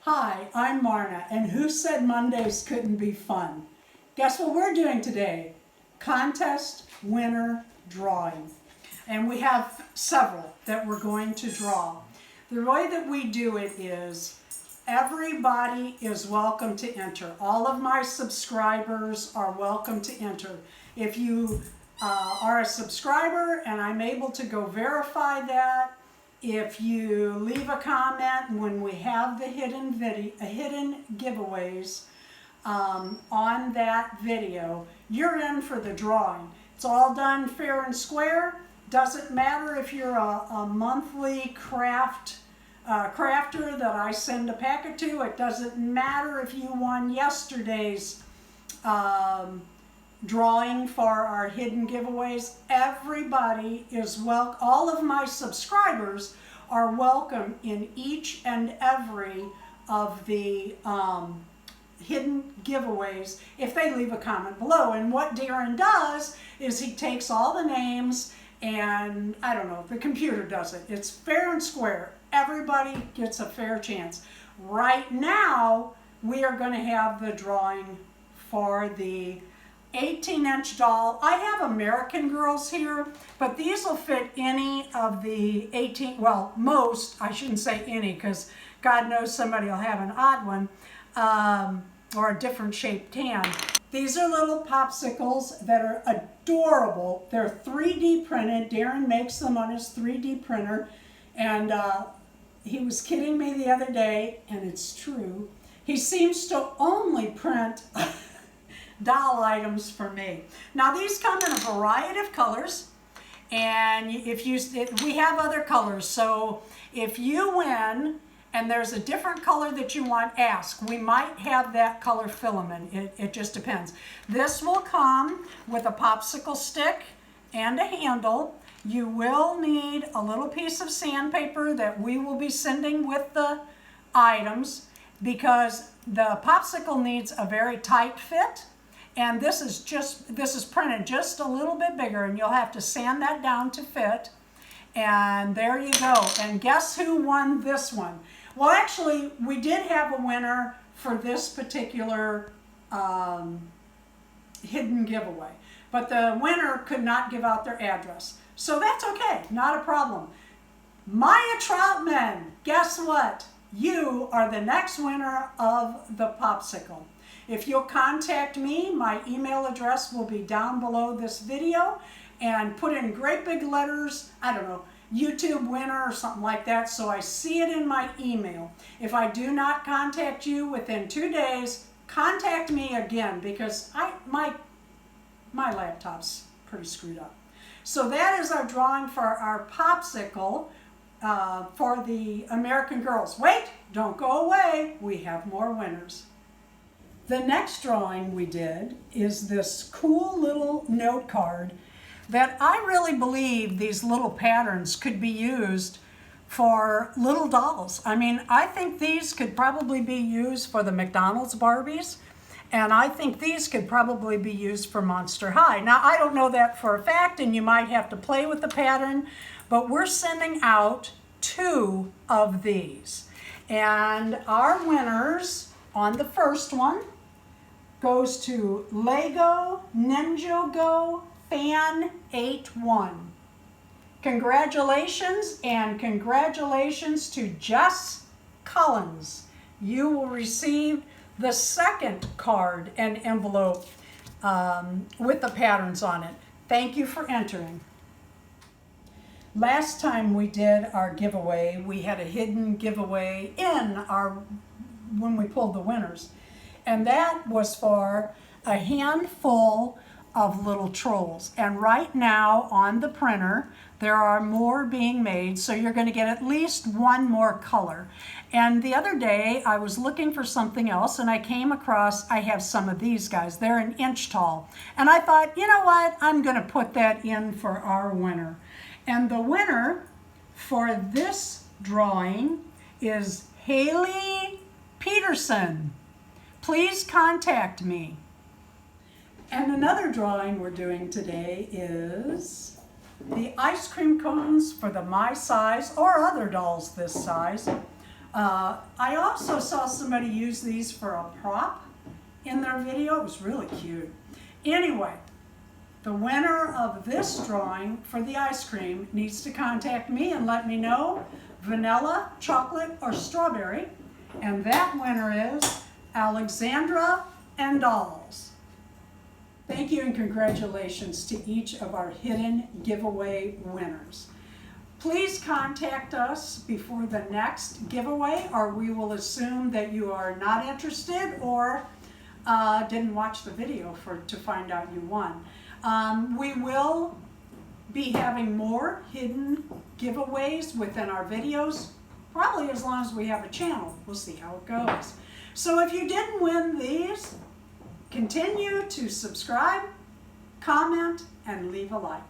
Hi, I'm Marna, and who said Mondays couldn't be fun? Guess what we're doing today? Contest winner drawing. And we have several that we're going to draw. The way that we do it is everybody is welcome to enter. All of my subscribers are welcome to enter. If you are a subscriber and I'm able to go verify that, if you leave a comment when we have the hidden giveaways on that video, you're in for the drawing. It's all done fair and square. Doesn't matter if you're a monthly crafter that I send a packet to. It doesn't matter if you won yesterday's drawing for our hidden giveaways. Everybody is welcome. All of my subscribers are welcome in each and every of the hidden giveaways if they leave a comment below. And what Darren does is he takes all the names and, I don't know, the computer does it. It's fair and square. Everybody gets a fair chance. Right now, we are going to have the drawing for the 18-inch doll. I have American Girls here, but these will fit any of the 18, well, most, I shouldn't say any, because God knows somebody will have an odd one, or a different shaped hand. These are little popsicles that are adorable. They're 3D printed. Darren makes them on his 3D printer, and he was kidding me the other day, and it's true. He seems to only print doll items for me. Now these come in a variety of colors, and we have other colors, so if you win and there's a different color that you want, ask. We might have that color filament. It just depends. This will come with a popsicle stick and a handle. You will need a little piece of sandpaper that we will be sending with the items, because the popsicle needs a very tight fit. And this is printed just a little bit bigger, and you'll have to sand that down to fit. And there you go. And guess who won this one? Well, actually, we did have a winner for this particular hidden giveaway, but the winner could not give out their address. So that's okay, not a problem. Maya Troutman, guess what? You are the next winner of the popsicle. If you'll contact me, my email address will be down below this video, and put in great big letters, I don't know, YouTube winner or something like that, so I see it in my email. If I do not contact you within 2 days, contact me again, because my laptop's pretty screwed up. So that is our drawing for our popsicle for the American Girls. Wait, don't go away, we have more winners. The next drawing we did is this cool little note card that I really believe these little patterns could be used for little dolls. I mean, I think these could probably be used for the McDonald's Barbies, and I think these could probably be used for Monster High. Now, I don't know that for a fact, and you might have to play with the pattern, but we're sending out 2 of these. And our winners on the first one goes to Lego Ninjago Fan 81. Congratulations, and congratulations to Jess Collins. You will receive the second card and envelope with the patterns on it. Thank you for entering. Last time we did our giveaway, we had a hidden giveaway when we pulled the winners. And that was for a handful of little trolls. And right now on the printer, there are more being made, so you're going to get at least one more color. And the other day, I was looking for something else, and I came across, I have some of these guys. They're 1 inch tall. And I thought, you know what? I'm going to put that in for our winner. And the winner for this drawing is Haley Peterson. Please contact me. And another drawing we're doing today is the ice cream cones for the my size or other dolls this size I also saw somebody use these for a prop in their video. It was really cute. Anyway, the winner of this drawing for the ice cream needs to contact me and let me know vanilla, chocolate, or strawberry. And that winner is Alexandra and Dolls. Thank you and congratulations to each of our hidden giveaway winners. Please contact us before the next giveaway, or we will assume that you are not interested or didn't watch the video to find out you won. We will be having more hidden giveaways within our videos, probably as long as we have a channel. We'll see how it goes. So if you didn't win these, continue to subscribe, comment, and leave a like.